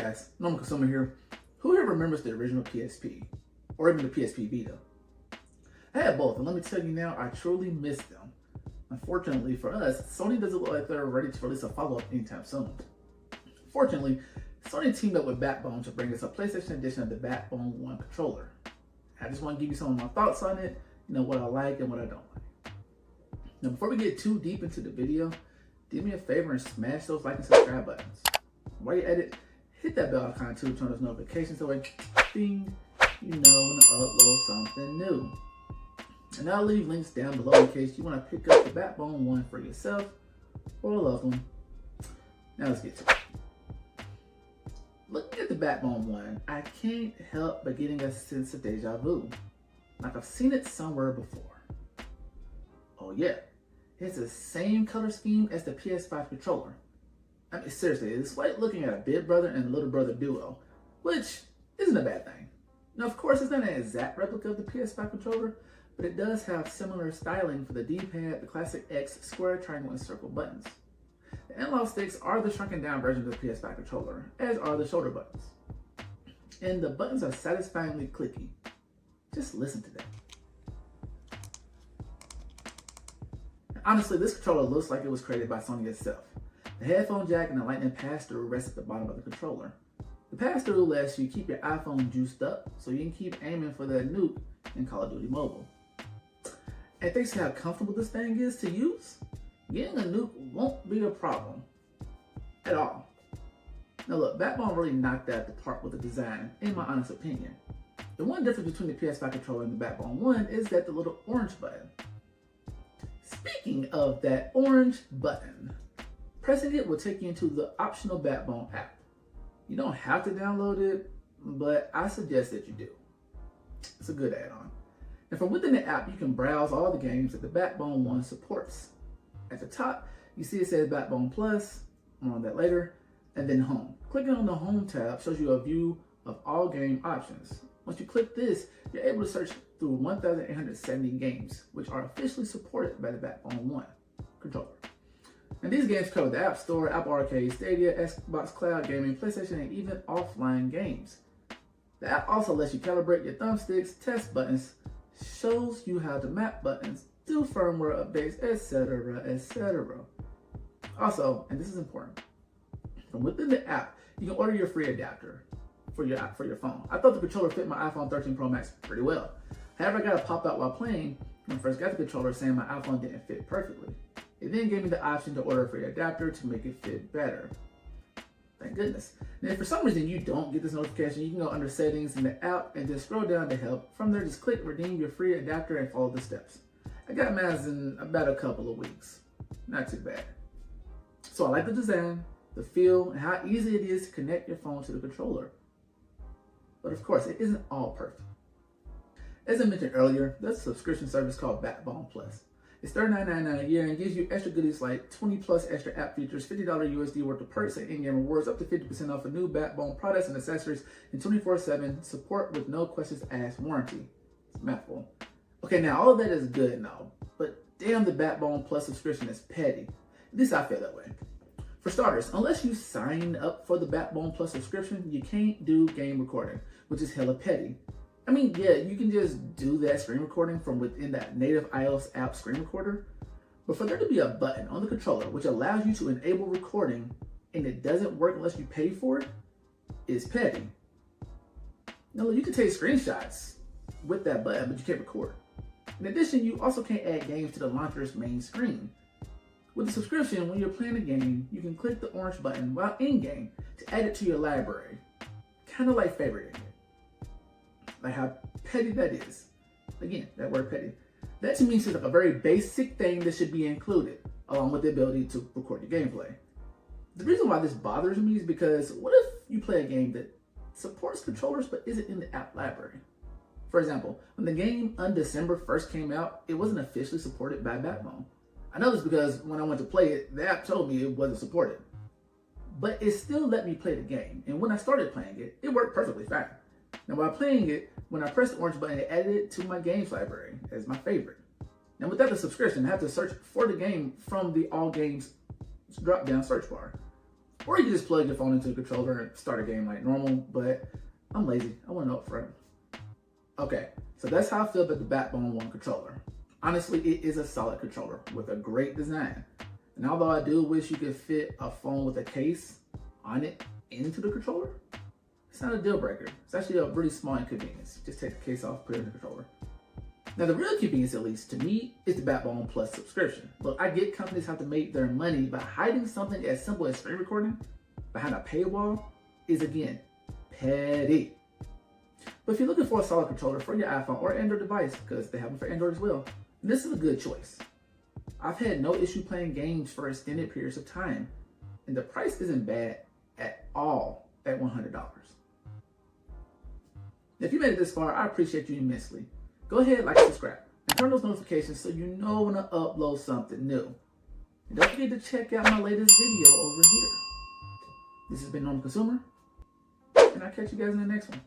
guys, normal consumer here. Who here remembers the original PSP? Or even the PSP Vita? I had both, and let me tell you now, I truly miss them. Unfortunately for us, Sony doesn't look like they're ready to release a follow-up anytime soon. Fortunately, Sony teamed up with Backbone to bring us a PlayStation edition of the Backbone 1 controller. I just want to give you some of my thoughts on it, what I like and what I don't like. Now, before we get too deep into the video, do me a favor and smash those like and subscribe buttons. While you're at it, hit that bell icon too to turn those notifications so when ding, you know when to upload something new. And I'll leave links down below in case you want to pick up the Backbone 1 for yourself or a loved one. Now let's get to it. Looking at the Backbone 1, I can't help but getting a sense of deja vu. Like I've seen it somewhere before. Oh yeah, it's the same color scheme as the PS5 controller. I mean, seriously, it's like looking at a big brother and little brother duo, which isn't a bad thing. Now, of course, it's not an exact replica of the PS5 controller, but it does have similar styling for the D-pad, the classic X, square, triangle, and circle buttons. The analog sticks are the shrunken down version of the PS5 controller, as are the shoulder buttons. And the buttons are satisfyingly clicky. Just listen to them. Honestly, this controller looks like it was created by Sony itself. The headphone jack and the lightning pass-through rest at the bottom of the controller. The pass-through lets you keep your iPhone juiced up so you can keep aiming for that nuke in Call of Duty Mobile. And thanks to how comfortable this thing is to use, getting a nuke won't be a problem at all. Now look, Backbone really knocked out the park with the design, in my honest opinion. The one difference between the PS5 controller and the Backbone 1 is that the little orange button. Speaking of that orange button, pressing it will take you into the optional Backbone app. You don't have to download it, but I suggest that you do. It's a good add-on. And from within the app, you can browse all the games that the Backbone 1 supports. At the top, you see it says Backbone Plus, more on that later, and then Home. Clicking on the Home tab shows you a view of all game options. Once you click this, you're able to search through 1,870 games, which are officially supported by the Backbone 1 controller. And these games cover the App Store, Apple Arcade, Stadia, Xbox Cloud Gaming, PlayStation, and even offline games. The app also lets you calibrate your thumbsticks, test buttons, shows you how to map buttons, do firmware updates, etc., etc. Also, and this is important, from within the app, you can order your free adapter for your phone. I thought the controller fit my iPhone 13 Pro Max pretty well. However, I got a pop-out while playing when I first got the controller saying my iPhone didn't fit perfectly. It then gave me the option to order a free adapter to make it fit better. Thank goodness. Now, if for some reason you don't get this notification, you can go under settings in the app and just scroll down to help. From there, just click redeem your free adapter and follow the steps. I got mine in about a couple of weeks. Not too bad. So I like the design, the feel, and how easy it is to connect your phone to the controller. But of course, it isn't all perfect. As I mentioned earlier, there's a subscription service called Backbone Plus. It's $39.99 a year and gives you extra goodies like 20 plus extra app features, $50 USD worth of perks and in-game rewards, up to 50% off of new Backbone products and accessories, and 24/7 support with no questions asked warranty. It's a mouthful. Okay, now all of that is good and all, but damn, the Backbone Plus subscription is petty. At least I feel that way. For starters, unless you sign up for the Backbone Plus subscription, you can't do game recording, which is hella petty. I mean, yeah, you can just do that screen recording from within that native iOS app screen recorder, but for there to be a button on the controller which allows you to enable recording and it doesn't work unless you pay for it is petty. Now, you can take screenshots with that button, but you can't record. In addition, you also can't add games to the launcher's main screen. With the subscription, when you're playing a game, you can click the orange button while in-game to add it to your library, kind of like favoriting it. Like how petty that is. Again, that word petty. That to me seems like a very basic thing that should be included, along with the ability to record your gameplay. The reason why this bothers me is because what if you play a game that supports controllers but isn't in the app library? For example, when the game Undecember first came out, it wasn't officially supported by Backbone. I know this because when I went to play it, the app told me it wasn't supported. But it still let me play the game, and when I started playing it, it worked perfectly fine. Now, while playing it, when I pressed the orange button, it added it to my games library as my favorite. Now, without the subscription, I have to search for the game from the All Games drop-down search bar. Or you can just plug your phone into the controller and start a game like normal, but I'm lazy. I want to know up front. Okay, so that's how I feel about the Backbone 1 controller. Honestly, it is a solid controller with a great design. And although I do wish you could fit a phone with a case on it into the controller, it's not a deal breaker. It's actually a really small inconvenience. Just take the case off, put it in the controller. Now the real convenience, at least to me, is the Backbone Plus subscription. Look, I get companies have to make their money, but hiding something as simple as screen recording behind a paywall is, again, petty. But if you're looking for a solid controller for your iPhone or Android device, because they have them for Android as well, this is a good choice. I've had no issue playing games for extended periods of time, and the price isn't bad at all at $100. If you made it this far, I appreciate you immensely. Go ahead, like and subscribe, and turn those notifications so you know when I upload something new. And don't forget to check out my latest video over here. This has been Normal Consumer, and I'll catch you guys in the next one.